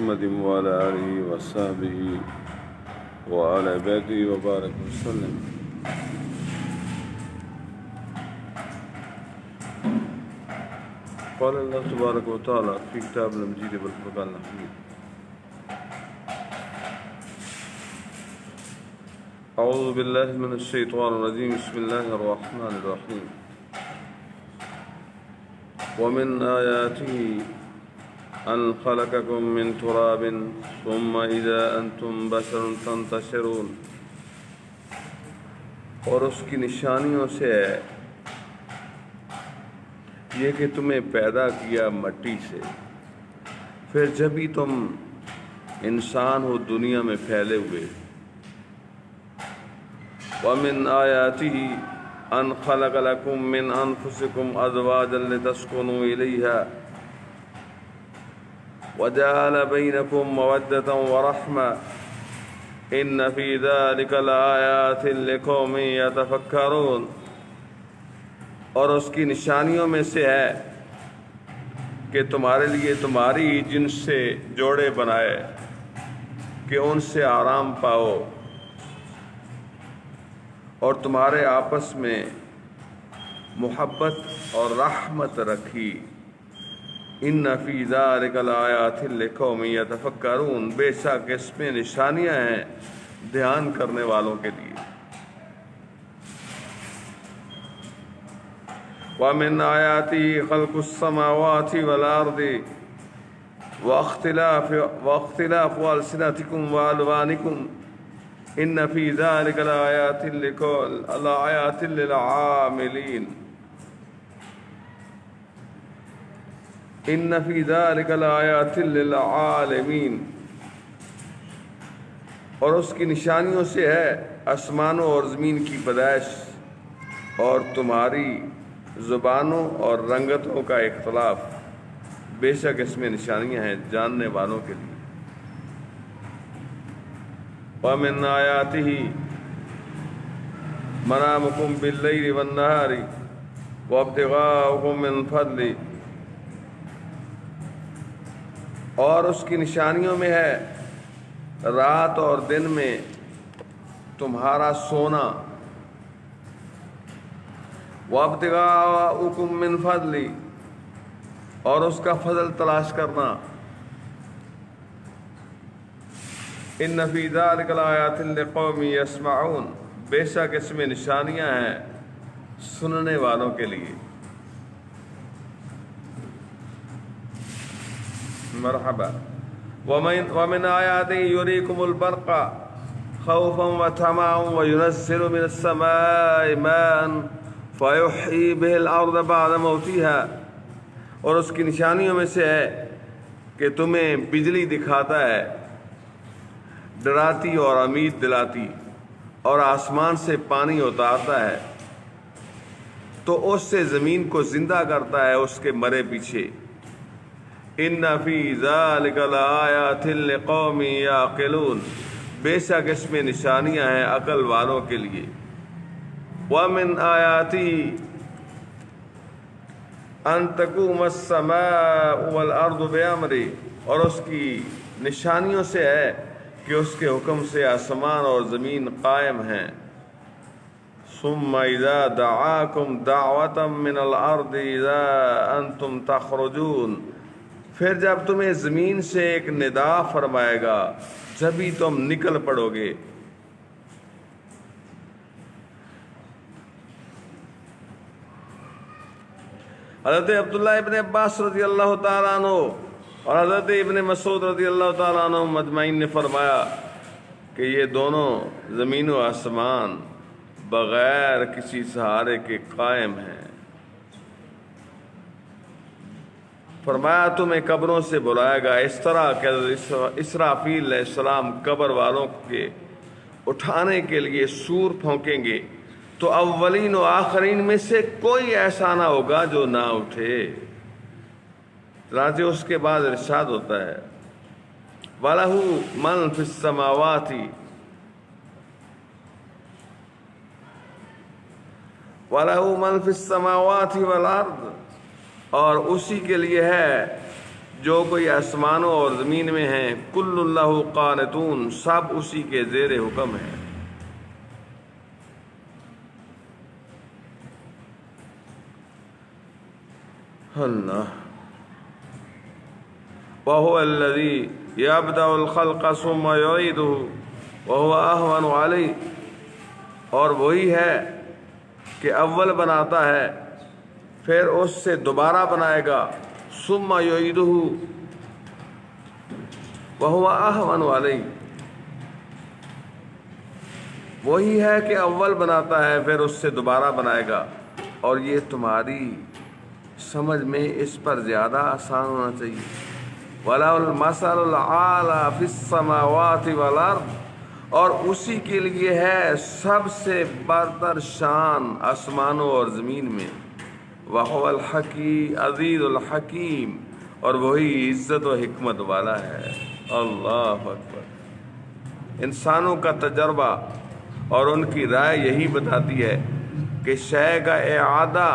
محمد وعلى آله وصحبه وعلى بيته وبارك وسلم. قال الله تبارك وتعالى في كتاب المجيد والفرقان الحميد: أعوذ بالله من الشيطان الرجيم. بسم الله الرحمن الرحيم. ومن آياته أن خلقكم من تراب ثم إذا أنتم بشر تنتشرون. اور اس کی نشانیوں سے ہے یہ کہ تمہیں پیدا کیا مٹی سے، پھر جب ہی تم انسان ہو دنیا میں پھیلے ہوئے. وَمِنْ آيَاتِهِ أَنْ خَلَقَ لَكُم مِّنْ أَنفُسِكُمْ أَزْوَاجًا لِتَسْكُنُوا إِلَيْهَا وَجَعَلَ بَيْنَكُم مَّوَدَّةً وَرَحْمَةً إِنَّ فِي ذَلِكَ لَآيَاتٍ لِقَوْمٍ يَتَفَكَّرُونَ. اور اس کی نشانیوں میں سے ہے کہ تمہارے لیے تمہاری جنس سے جوڑے بنائے کہ ان سے آرام پاؤ، اور تمہارے آپس میں محبت اور رحمت رکھی. ان فی ذلک لآیات لقوم یتفکرون. بے شک اس میں نشانیاں ہیں دھیان کرنے والوں کے لیے. وَمِنْ آیَاتِهِ خَلْقُ السَّمَاوَاتِ وَالْأَرْضِ وَاخْتِلَافُ أَلْسِنَتِكُمْ وَأَلْوَانِكُمْ إِنَّ فِي ذَلِكَ لَآيَاتٍ لِلْعَامِلِينَ. إِنَّ فِي ذَلِكَ لَآيَاتٍ لِلْعَالِمِينَ. اور اس کی نشانیوں سے ہے آسمانوں اور زمین کی پیدائش اور تمہاری زبانوں اور رنگتوں کا اختلاف. بے شک اس میں نشانیاں ہیں جاننے والوں کے لیے. وَمِنْ آيَاتِهِ مَنَامُكُمْ بِاللَّيْلِ وَالنَّهَارِ وَابْتِغَاؤُكُمْ مِنْ فَضْلِهِ. اور اس کی نشانیوں میں ہے رات اور دن میں تمہارا سونا. وَابْتِغَاؤُكُمْ مِنْ فَضْلِهِ. اور اس کا فضل تلاش کرنا. ان فی ذلک لآیات لقوم یسمعون. بے شک اس میں نشانیاں ہیں سننے والوں کے لیے. مرحبا. ومن آیاته یریکم البرق خوفا وطمعا وینزل من السماء ماء فیحیی به الارض بعد موتها. اور اس کی نشانیوں میں سے ہے کہ تمہیں بجلی دکھاتا ہے ڈراتی اور امید دلاتی، اور آسمان سے پانی اتارتا ہے تو اس سے زمین کو زندہ کرتا ہے اس کے مرے پیچھے. ان فی ذلک لآیات لقوم یعقلون. بے شک اس میں نشانیاں ہیں عقل والوں کے لیے. ومن آیاتہ ان تقوم السماء والارض بامرہ. اور اس کی نشانیوں سے ہے کہ اس کے حکم سے آسمان اور زمین قائم ہیں. ثم اذا دعاکم دعوة من الارض اذا انتم تخرجون. پھر جب تمہیں زمین سے ایک ندا فرمائے گا جب ہی تم نکل پڑو گے. حضرت عبداللہ ابن عباس رضی اللہ تعالیٰ عنہ اور حضرت ابن مسعود رضی اللہ تعالیٰ عنہ مجمعین نے فرمایا کہ یہ دونوں زمین و آسمان بغیر کسی سہارے کے قائم ہیں. فرمایا تمہیں قبروں سے بلائے گا اس طرح کہ اسرافیل علیہ السلام قبر والوں کے اٹھانے کے لیے سور پھونکیں گے تو اولین و آخرین میں سے کوئی ایسا نہ ہوگا جو نہ اٹھے. چنانچہ اس کے بعد ارشاد ہوتا ہے وَلَهُ مَن فِي السَّمَاوَاتِ وَلَهُ مَن فِي السَّمَاوَاتِ وَالْأَرْضِ. اور اسی کے لیے ہے جو کوئی آسمانوں اور زمین میں ہیں، کل اللہ قانتون، سب اسی کے زیر حکم ہیں۔ اللہ وَهُوَ الَّذِي يَبْدَأُ الْخَلْقَ ثُمَّ يُعِيدُهُ وَهُوَ أَهْوَنُ عَلَيْهِ، اور وہی ہے کہ اول بناتا ہے پھر اس سے دوبارہ بنائے گا، ثُمَّ يُعِيدُهُ وَهُوَ أَهْوَنُ عَلَيْهِ، وہی ہے کہ اول بناتا ہے پھر اس سے دوبارہ بنائے گا، اور یہ تمہاری سمجھ میں اس پر زیادہ آسان ہونا چاہیے۔ وَلَهُ الْمَثَلُ الْأَعْلَىٰ فِي السَّمَاوَاتِ وَالْأَرْضِ، اور اسی کے لیے ہے سب سے برتر شان آسمانوں اور زمین میں۔ وَهُوَ الْعَزِيزُ الْحَكِيمُ، اور وہی عزت و حکمت والا ہے۔ اللہ اکبر۔ انسانوں کا تجربہ اور ان کی رائے یہی بتاتی ہے کہ شے کا اعادہ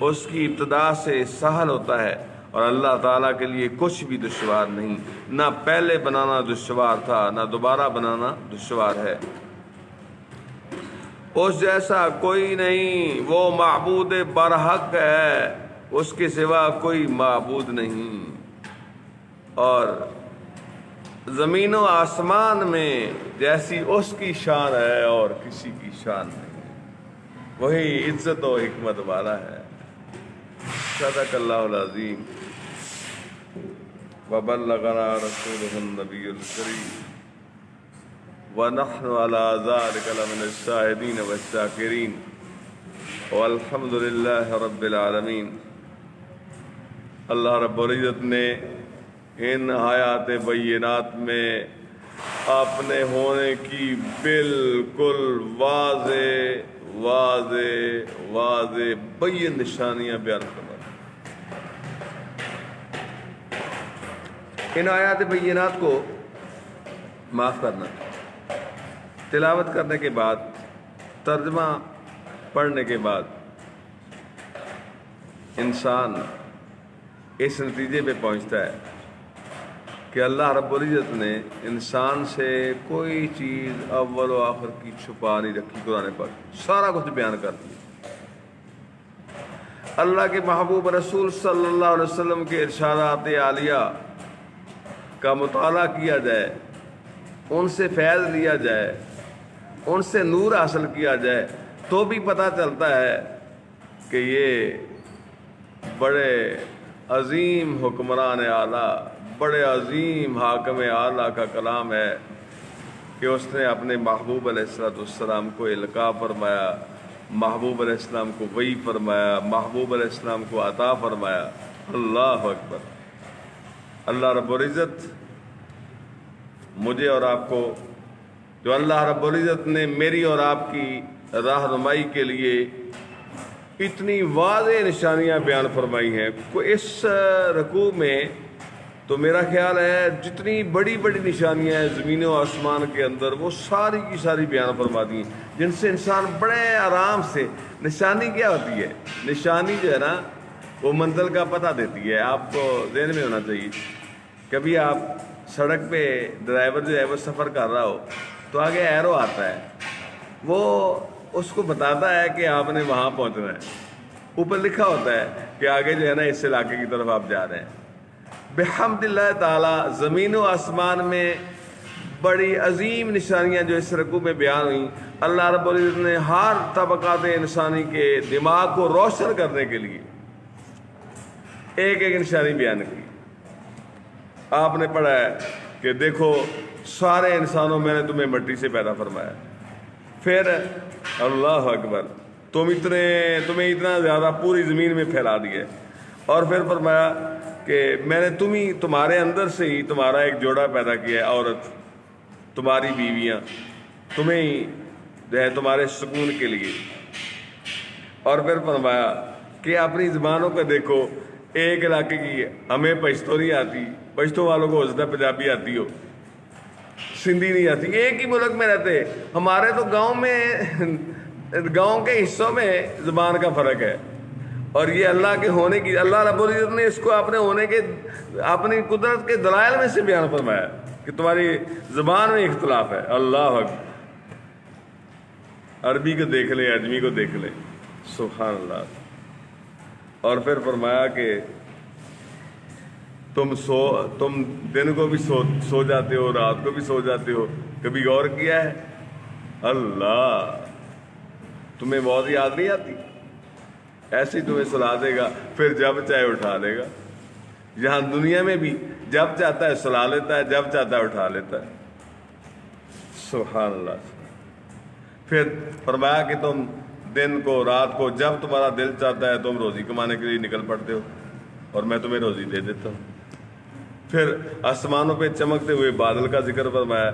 اس کی ابتدا سے سہل ہوتا ہے، اور اللہ تعالیٰ کے لیے کچھ بھی دشوار نہیں، نہ پہلے بنانا دشوار تھا نہ دوبارہ بنانا دشوار ہے۔ اس جیسا کوئی نہیں، وہ معبود برحق ہے، اس کے سوا کوئی معبود نہیں، اور زمین و آسمان میں جیسی اس کی شان ہے اور کسی کی شان نہیں، وہی عزت و حکمت والا ہے۔ صدق اللہ العظیم وبلغنا رسولہ النبی الکریم ونحن علی ذلک لمن الشاہدین والشاکرین والحمد للہ رب العالمین۔ اللہ رب العزت نے ان آیات بینات میں اپنے ہونے کی بالکل واضح بین نشانیاں بیان فرمائی۔ ان آیات بینات کو معاف کرنا، تلاوت کرنے کے بعد، ترجمہ پڑھنے کے بعد انسان اس نتیجے پہ پہنچتا ہے کہ اللہ رب العزت نے انسان سے کوئی چیز اول و آخر کی چھپا نہیں رکھی، قرآن پاک سارا کچھ بیان کر دیا۔ اللہ کے محبوب رسول صلی اللہ علیہ وسلم کے ارشادات عالیہ کا مطالعہ کیا جائے، ان سے فیض لیا جائے، ان سے نور حاصل کیا جائے، تو بھی پتہ چلتا ہے کہ یہ بڑے عظیم حکمران اعلیٰ، بڑے عظیم حاکم اعلیٰ کا کلام ہے کہ اس نے اپنے محبوب علیہ السلام کو القاء فرمایا، محبوب علیہ السلام کو وحی فرمایا، محبوب علیہ السلام کو عطا فرمایا۔ اللہ اکبر۔ اللہ رب العزت مجھے اور آپ کو، جو اللہ رب العزت نے میری اور آپ کی رہنمائی کے لیے اتنی واضح نشانیاں بیان فرمائی ہیں، اس رکوع میں تو میرا خیال ہے جتنی بڑی بڑی نشانیاں ہیں زمین و آسمان کے اندر، وہ ساری کی ساری بیان فرما دی ہیں، جن سے انسان بڑے آرام سے۔ نشانی کیا ہوتی ہے؟ نشانی جو ہے نا، وہ منزل کا پتہ دیتی ہے۔ آپ کو ذہن میں ہونا چاہیے، کبھی آپ سڑک پہ ڈرائیور جو ہے وہ سفر کر رہا ہو تو آگے ایرو آتا ہے، وہ اس کو بتاتا ہے کہ آپ نے وہاں پہنچنا ہے، اوپر لکھا ہوتا ہے کہ آگے جو ہے نا اس علاقے کی طرف آپ جا رہے ہیں۔ بحمد اللہ تعالیٰ زمین و آسمان میں بڑی عظیم نشانیاں جو اس رکوع میں بیان ہوئیں، اللہ رب العزت نے ہر طبقات انسانی کے دماغ کو روشن کرنے کے لیے ایک ایک نشانی بیان کی۔ آپ نے پڑھا ہے کہ دیکھو سارے انسانوں میں نے تمہیں مٹی سے پیدا فرمایا، پھر اللہ اکبر تمہیں اتنا زیادہ پوری زمین میں پھیلا دیا، اور پھر فرمایا کہ میں نے تمہارے اندر سے ہی تمہارا ایک جوڑا پیدا کیا ہے، عورت، تمہاری بیویاں، تمہیں ہی جو ہے تمہارے سکون کے لیے، اور پھر فرمایا کہ اپنی زبانوں کو دیکھو، ایک علاقے کی ہمیں پشتو نہیں آتی، پشتو والوں کو حضرت پنجابی آتی ہو، سندھی نہیں آتی، ایک ہی ملک میں رہتے، ہمارے تو گاؤں کے حصوں میں زبان کا فرق ہے، اور یہ اللہ کے ہونے کی، اللہ رب العزت نے اس کو اپنے ہونے کے، اپنی قدرت کے دلائل میں سے بیان فرمایا کہ تمہاری زبان میں اختلاف ہے۔ اللہ اکبر، عربی کو دیکھ لیں، عجمی کو دیکھ لیں، سبحان اللہ۔ اور پھر فرمایا کہ تم دن کو بھی سو جاتے ہو، رات کو بھی سو جاتے ہو، کبھی غور کیا ہے؟ اللہ، تمہیں موت یاد نہیں آتی؟ ایسے ہی تمہیں سلا دے گا، پھر جب چاہے اٹھا لے گا۔ یہاں دنیا میں بھی جب چاہتا ہے سلا لیتا ہے، جب چاہتا ہے اٹھا لیتا ہے، سبحان اللہ۔ پھر فرمایا کہ تم دن کو، رات کو، جب تمہارا دل چاہتا ہے تم روزی کمانے کے لیے نکل پڑتے ہو، اور میں تمہیں روزی دے دیتا ہوں۔ پھر آسمانوں پہ چمکتے ہوئے بادل کا ذکر فرمایا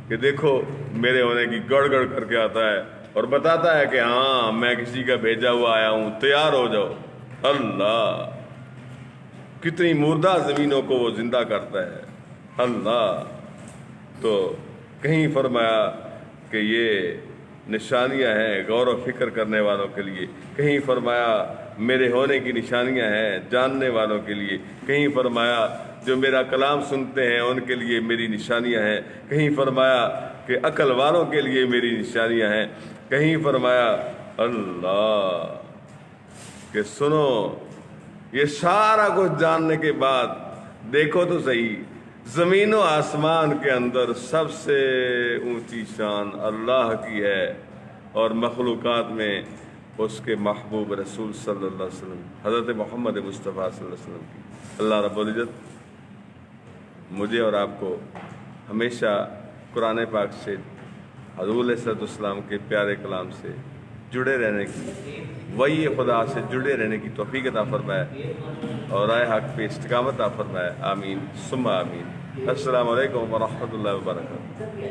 کہ دیکھو میرے ہونے کی گڑ گڑ کر کے آتا ہے اور بتاتا ہے کہ ہاں میں کسی کا بھیجا ہوا آیا ہوں، تیار ہو جاؤ۔ اللہ، کتنی مردہ زمینوں کو وہ زندہ کرتا ہے، اللہ۔ تو کہیں فرمایا کہ یہ نشانیاں ہیں غور و فکر کرنے والوں کے لیے، کہیں فرمایا میرے ہونے کی نشانیاں ہیں جاننے والوں کے لیے، کہیں فرمایا جو میرا کلام سنتے ہیں ان کے لیے میری نشانیاں ہیں، کہیں فرمایا کہ عقل والوں کے لیے میری نشانیاں ہیں، کہیں فرمایا اللہ کہ سنو، یہ سارا کچھ جاننے کے بعد دیکھو تو صحیح، زمین و آسمان کے اندر سب سے اونچی شان اللہ کی ہے، اور مخلوقات میں اس کے محبوب رسول صلی اللہ علیہ وسلم حضرت محمد مصطفیٰ صلی اللہ علیہ وسلم کی۔ اللہ رب العزت مجھے اور آپ کو ہمیشہ قرآن پاک سے، حضور علیہ السلام کے پیارے کلام سے جڑے رہنے کی، وحی خدا سے جڑے رہنے کی توفیق عطا فرمائے، اور رائے حق پہ استقامت عطا فرمائے، آمین ثم آمین۔ السلام علیکم ورحمۃ اللہ وبرکاتہ۔